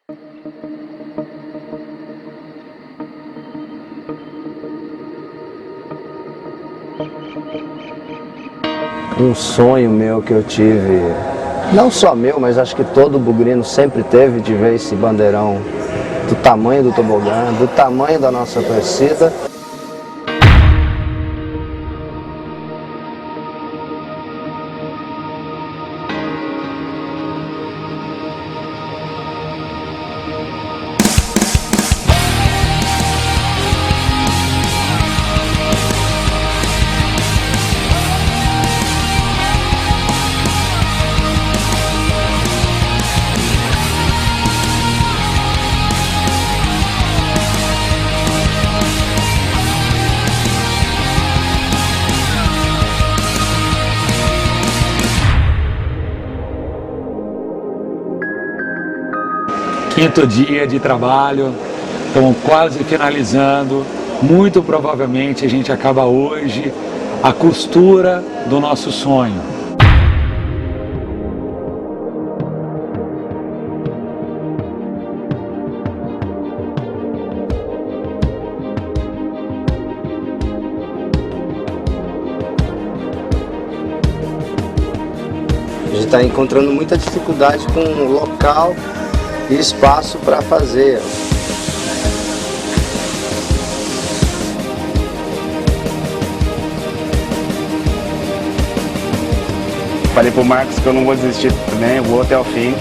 Um sonho meu que eu tive, não só meu, mas acho que todo bugrino sempre teve, de ver esse bandeirão do tamanho do tobogã, do tamanho da nossa torcida. Quinto dia de trabalho, estamos quase finalizando. Muito provavelmente a gente acaba hoje a costura do nosso sonho. A gente está encontrando muita dificuldade com o local e espaço para fazer. Falei pro Marcos que eu não vou desistir também, eu vou até o fim.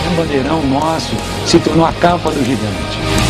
O bandeirão nosso se tornou a capa do gigante.